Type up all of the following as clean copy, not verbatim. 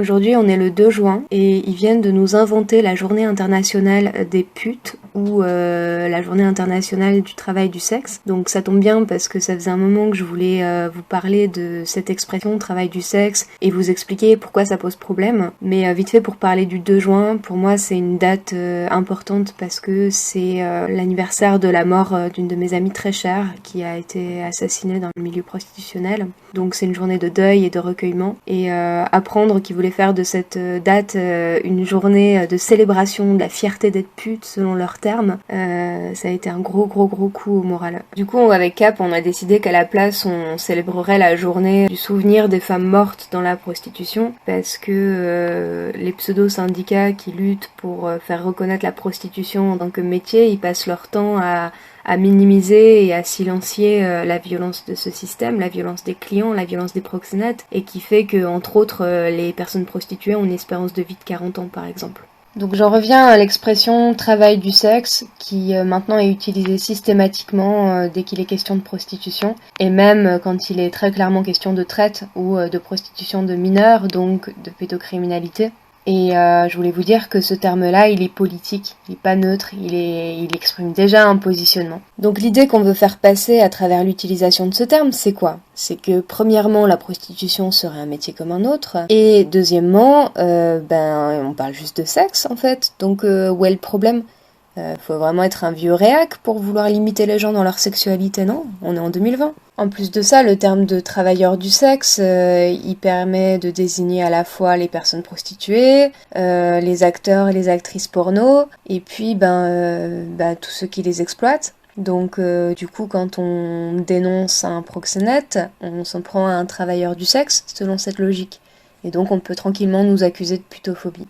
Aujourd'hui, on est le 2 juin et ils viennent de nous inventer la journée internationale des putes ou la journée internationale du travail du sexe. Donc ça tombe bien parce que ça faisait un moment que je voulais vous parler de cette expression travail du sexe et vous expliquer pourquoi ça pose problème. Mais vite fait pour parler du 2 juin, pour moi c'est une date importante parce que c'est l'anniversaire de la mort d'une de mes amies très chères qui a été assassinée dans le milieu prostitutionnel. Donc c'est une journée de deuil et de recueillement et apprendre qu'ils voulaient faire de cette date une journée de célébration de la fierté d'être pute selon leurs termes, ça a été un gros coup au moral. Du coup avec Cap on a décidé qu'à la place on célébrerait la journée du souvenir des femmes mortes dans la prostitution parce que les pseudo-syndicats qui luttent pour faire reconnaître la prostitution en tant que métier, ils passent leur temps à minimiser et à silencier la violence de ce système, la violence des clients, la violence des proxénètes, et qui fait que, entre autres, les personnes prostituées ont une espérance de vie de 40 ans, par exemple. Donc j'en reviens à l'expression travail du sexe, qui maintenant est utilisée systématiquement dès qu'il est question de prostitution, et même quand il est très clairement question de traite ou de prostitution de mineurs, donc de pédocriminalité. Et je voulais vous dire que ce terme-là, il est politique, il est pas neutre, il exprime déjà un positionnement. Donc l'idée qu'on veut faire passer à travers l'utilisation de ce terme, c'est quoi ? C'est que premièrement, la prostitution serait un métier comme un autre, et deuxièmement, on parle juste de sexe en fait, donc où est le problème ? Faut vraiment être un vieux réac pour vouloir limiter les gens dans leur sexualité, non ? On est en 2020. En plus de ça, le terme de travailleur du sexe, il permet de désigner à la fois les personnes prostituées, les acteurs et les actrices porno, et puis tous ceux qui les exploitent. Donc du coup, quand on dénonce un proxénète, on s'en prend à un travailleur du sexe, selon cette logique. Et donc on peut tranquillement nous accuser de putophobie.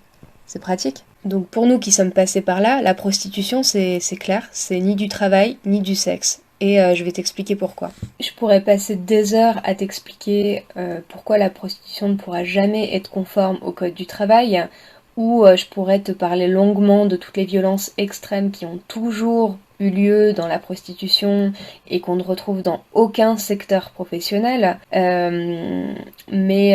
C'est pratique. Donc pour nous qui sommes passés par là, la prostitution c'est clair, c'est ni du travail ni du sexe. Et je vais t'expliquer pourquoi. Je pourrais passer des heures à t'expliquer pourquoi la prostitution ne pourra jamais être conforme au code du travail, ou je pourrais te parler longuement de toutes les violences extrêmes qui ont toujours eu lieu dans la prostitution et qu'on ne retrouve dans aucun secteur professionnel, mais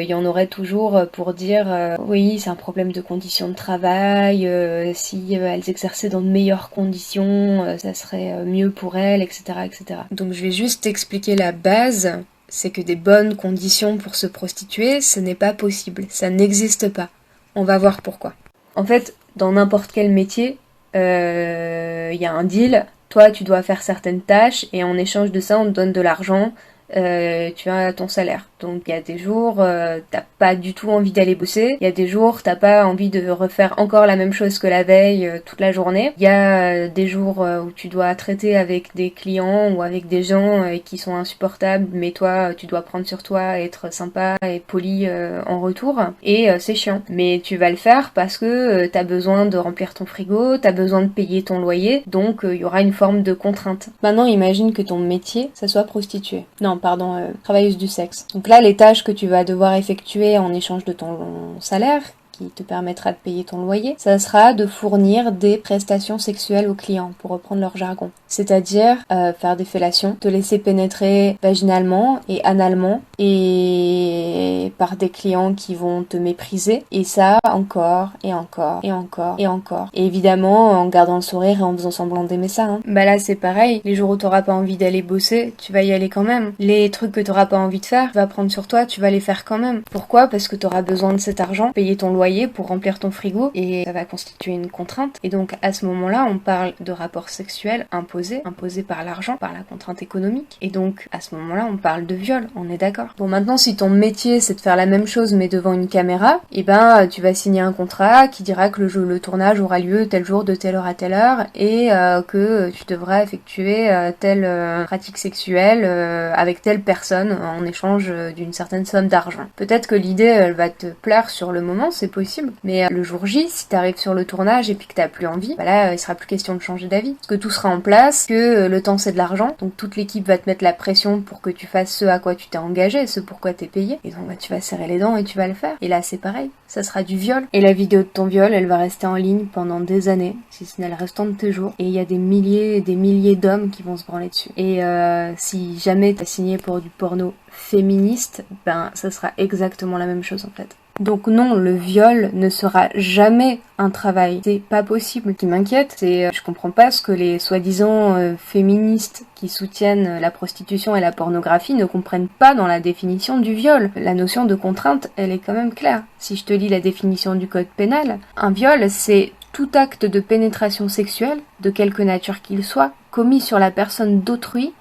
il y en aurait toujours pour dire oui c'est un problème de conditions de travail, si elles exerçaient dans de meilleures conditions ça serait mieux pour elles, etc., etc. Donc je vais juste t'expliquer la base, c'est que des bonnes conditions pour se prostituer, ce n'est pas possible, ça n'existe pas. On va voir pourquoi. En fait, dans n'importe quel métier, y a un deal, toi tu dois faire certaines tâches et en échange de ça on te donne de l'argent, tu as ton salaire. Donc il y a des jours t'as pas du tout envie d'aller bosser, il y a des jours t'as pas envie de refaire encore la même chose que la veille toute la journée, il y a des jours où tu dois traiter avec des clients ou avec des gens qui sont insupportables, mais toi tu dois prendre sur toi, être sympa et poli en retour, et c'est chiant, mais tu vas le faire parce que t'as besoin de remplir ton frigo, t'as besoin de payer ton loyer, donc il y aura une forme de contrainte. Maintenant imagine que ton métier ça soit prostituée, travailleuse du sexe. Donc là, les tâches que tu vas devoir effectuer en échange de ton salaire, qui te permettra de payer ton loyer, ça sera de fournir des prestations sexuelles aux clients, pour reprendre leur jargon. C'est-à-dire faire des fellations, te laisser pénétrer vaginalement et analement, et par des clients qui vont te mépriser, et ça encore, et encore, et encore, et encore. Et évidemment, en gardant le sourire et en faisant semblant d'aimer ça. Hein. Bah là, c'est pareil, les jours où t'auras pas envie d'aller bosser, tu vas y aller quand même. Les trucs que t'auras pas envie de faire, tu vas prendre sur toi, tu vas les faire quand même. Pourquoi ? Parce que t'auras besoin de cet argent, payer ton loyer, pour remplir ton frigo, et ça va constituer une contrainte. Et donc à ce moment-là, on parle de rapport sexuel imposé par l'argent, par la contrainte économique. Et donc à ce moment-là, on parle de viol, on est d'accord. Bon, maintenant si ton métier c'est de faire la même chose mais devant une caméra, et tu vas signer un contrat qui dira que le tournage aura lieu tel jour de telle heure à telle heure, et que tu devras effectuer telle pratique sexuelle avec telle personne en échange d'une certaine somme d'argent. Peut-être que l'idée elle va te plaire sur le moment, c'est possible, mais le jour J, si t'arrives sur le tournage et puis que t'as plus envie, là il sera plus question de changer d'avis, parce que tout sera en place, que le temps c'est de l'argent, donc toute l'équipe va te mettre la pression pour que tu fasses ce à quoi tu t'es engagé, ce pourquoi t'es payé, et donc tu vas serrer les dents et tu vas le faire. Et là c'est pareil, ça sera du viol, et la vidéo de ton viol elle va rester en ligne pendant des années, si ce n'est le restant de tes jours, et il y a des milliers et des milliers d'hommes qui vont se branler dessus. Et si jamais t'as signé pour du porno féministe, ça sera exactement la même chose en fait. Donc non, le viol ne sera jamais un travail. C'est pas possible. Ce qui m'inquiète, c'est je comprends pas ce que les soi-disant féministes qui soutiennent la prostitution et la pornographie ne comprennent pas dans la définition du viol. La notion de contrainte, elle est quand même claire. Si je te lis la définition du code pénal, un viol, c'est tout acte de pénétration sexuelle, de quelque nature qu'il soit, commis sur la personne d'autrui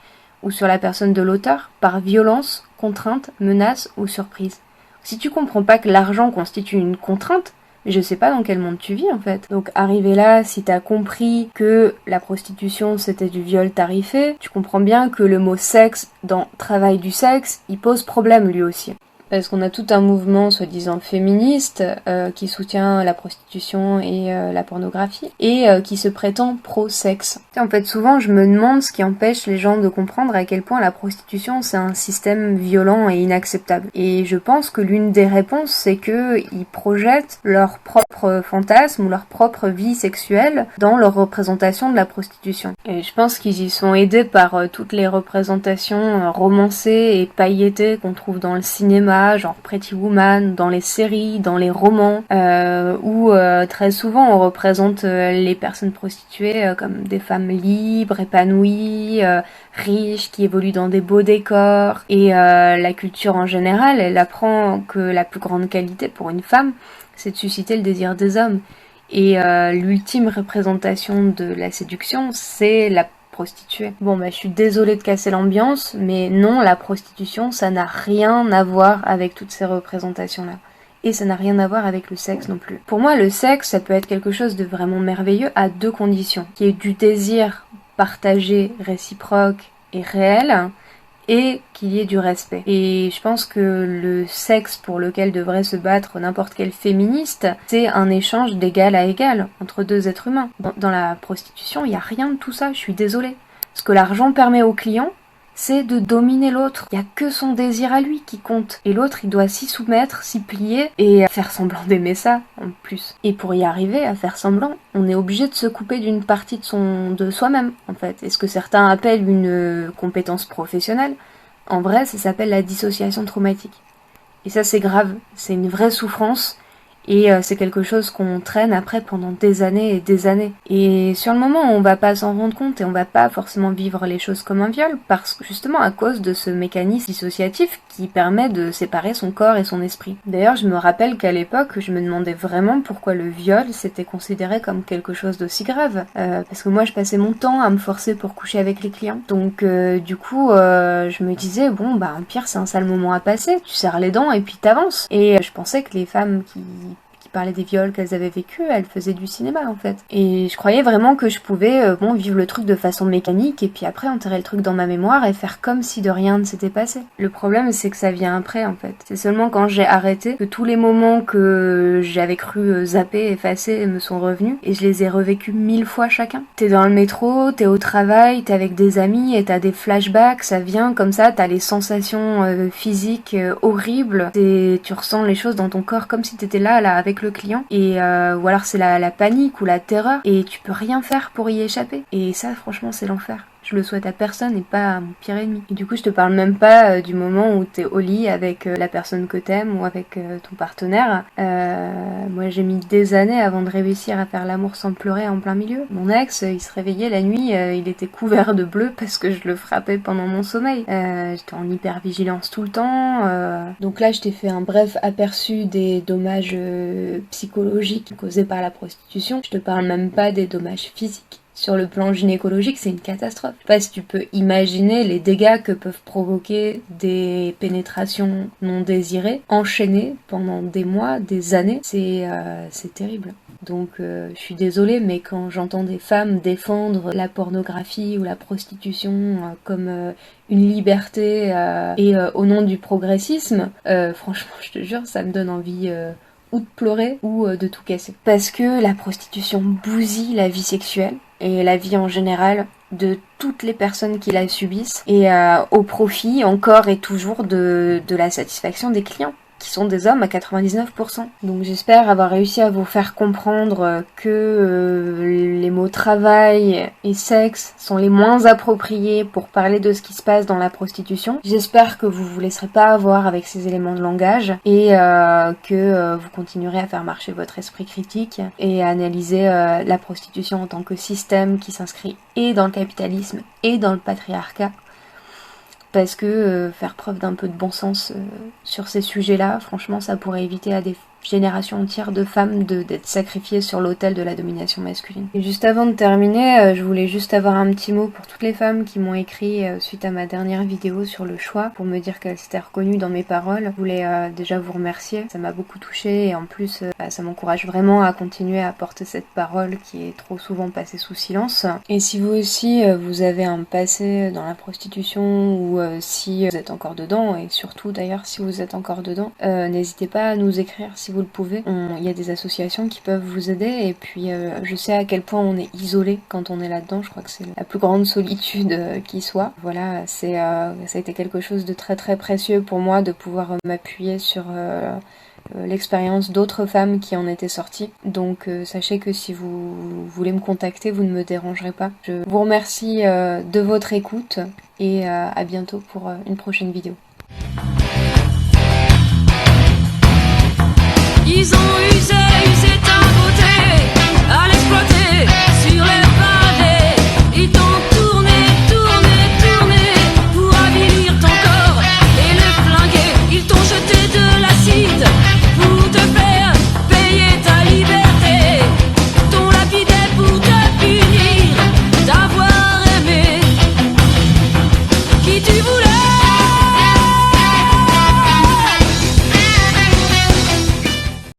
ou sur la personne de l'auteur par violence, contrainte, menace ou surprise. Si tu comprends pas que l'argent constitue une contrainte, je sais pas dans quel monde tu vis en fait. Donc arrivé là, si t'as compris que la prostitution c'était du viol tarifé, tu comprends bien que le mot sexe dans travail du sexe, il pose problème lui aussi. Parce qu'on a tout un mouvement soi-disant féministe qui soutient la prostitution et la pornographie et qui se prétend pro-sexe. En fait, souvent, je me demande ce qui empêche les gens de comprendre à quel point la prostitution, c'est un système violent et inacceptable. Et je pense que l'une des réponses, c'est qu'ils projettent leur propre fantasme ou leur propre vie sexuelle dans leur représentation de la prostitution. Et je pense qu'ils y sont aidés par toutes les représentations romancées et pailletées qu'on trouve dans le cinéma, genre Pretty Woman, dans les séries, dans les romans, où très souvent on représente les personnes prostituées comme des femmes libres, épanouies, riches, qui évoluent dans des beaux décors. Et la culture en général, elle apprend que la plus grande qualité pour une femme, c'est de susciter le désir des hommes. Et l'ultime représentation de la séduction, c'est la prostituée. Bon je suis désolée de casser l'ambiance, mais non, la prostitution, ça n'a rien à voir avec toutes ces représentations-là. Et ça n'a rien à voir avec le sexe non plus. Pour moi, le sexe, ça peut être quelque chose de vraiment merveilleux à deux conditions. Qu'il y ait du désir partagé, réciproque et réel, et qu'il y ait du respect. Et je pense que le sexe pour lequel devrait se battre n'importe quel féministe, c'est un échange d'égal à égal entre deux êtres humains. Dans la prostitution, il n'y a rien de tout ça, je suis désolée. Ce que l'argent permet au client, c'est de dominer l'autre. Il n'y a que son désir à lui qui compte. Et l'autre, il doit s'y soumettre, s'y plier et faire semblant d'aimer ça, en plus. Et pour y arriver à faire semblant, on est obligé de se couper d'une partie de soi-même, en fait. Et ce que certains appellent une compétence professionnelle, en vrai, ça s'appelle la dissociation traumatique. Et ça, c'est grave. C'est une vraie souffrance. Et c'est quelque chose qu'on traîne après pendant des années et des années. Et sur le moment, on va pas s'en rendre compte et on va pas forcément vivre les choses comme un viol, parce que justement à cause de ce mécanisme dissociatif qui permet de séparer son corps et son esprit. D'ailleurs, je me rappelle qu'à l'époque, je me demandais vraiment pourquoi le viol c'était considéré comme quelque chose d'aussi grave. Parce que moi, je passais mon temps à me forcer pour coucher avec les clients. Donc du coup, je me disais, bon, au pire, c'est un sale moment à passer. Tu serres les dents et puis t'avances. Et je pensais que les femmes qui parlaient des viols qu'elles avaient vécus, elles faisaient du cinéma en fait. Et je croyais vraiment que je pouvais vivre le truc de façon mécanique et puis après enterrer le truc dans ma mémoire et faire comme si de rien ne s'était passé. Le problème c'est que ça vient après en fait. C'est seulement quand j'ai arrêté que tous les moments que j'avais cru zapper, effacer me sont revenus et je les ai revécus 1000 fois chacun. T'es dans le métro, t'es au travail, t'es avec des amis et t'as des flashbacks, ça vient comme ça, t'as les sensations physiques horribles, tu ressens les choses dans ton corps comme si t'étais là avec le client et ou alors c'est la panique ou la terreur et tu peux rien faire pour y échapper et ça franchement c'est l'enfer. Je le souhaite à personne et pas à mon pire ennemi. Et du coup, je te parle même pas du moment où t'es au lit avec la personne que t'aimes ou avec ton partenaire. Moi, j'ai mis des années avant de réussir à faire l'amour sans pleurer en plein milieu. Mon ex, il se réveillait la nuit, il était couvert de bleu parce que je le frappais pendant mon sommeil. J'étais en hypervigilance tout le temps. Donc là, je t'ai fait un bref aperçu des dommages psychologiques causés par la prostitution. Je te parle même pas des dommages physiques. Sur le plan gynécologique, c'est une catastrophe. Je sais pas si tu peux imaginer les dégâts que peuvent provoquer des pénétrations non désirées, enchaînées pendant des mois, des années. C'est terrible. Donc je suis désolée, mais quand j'entends des femmes défendre la pornographie ou la prostitution comme une liberté et au nom du progressisme, franchement, je te jure, ça me donne envie ou de pleurer ou de tout casser. Parce que la prostitution bousille la vie sexuelle et la vie en général de toutes les personnes qui la subissent et au profit encore et toujours de la satisfaction des clients qui sont des hommes à 99%. Donc j'espère avoir réussi à vous faire comprendre que les mots travail et sexe sont les moins appropriés pour parler de ce qui se passe dans la prostitution. J'espère que vous vous laisserez pas avoir avec ces éléments de langage et que vous continuerez à faire marcher votre esprit critique et à analyser la prostitution en tant que système qui s'inscrit et dans le capitalisme et dans le patriarcat. Parce que faire preuve d'un peu de bon sens sur ces sujets-là, franchement, ça pourrait éviter à des générations entières de femmes d'être sacrifiées sur l'autel de la domination masculine. Et juste avant de terminer, je voulais juste avoir un petit mot pour toutes les femmes qui m'ont écrit suite à ma dernière vidéo sur le choix, pour me dire qu'elles s'étaient reconnues dans mes paroles. Je voulais déjà vous remercier, ça m'a beaucoup touchée et en plus ça m'encourage vraiment à continuer à porter cette parole qui est trop souvent passée sous silence. Et si vous aussi vous avez un passé dans la prostitution ou si vous êtes encore dedans, et surtout d'ailleurs si vous êtes encore dedans, n'hésitez pas à nous écrire si vous le pouvez. Il y a des associations qui peuvent vous aider et puis je sais à quel point on est isolé quand on est là-dedans. Je crois que c'est la plus grande solitude qui soit. Voilà, ça a été quelque chose de très très précieux pour moi de pouvoir m'appuyer sur l'expérience d'autres femmes qui en étaient sorties. Donc sachez que si vous voulez me contacter, vous ne me dérangerez pas. Je vous remercie de votre écoute et à bientôt pour une prochaine vidéo. Ils ont usé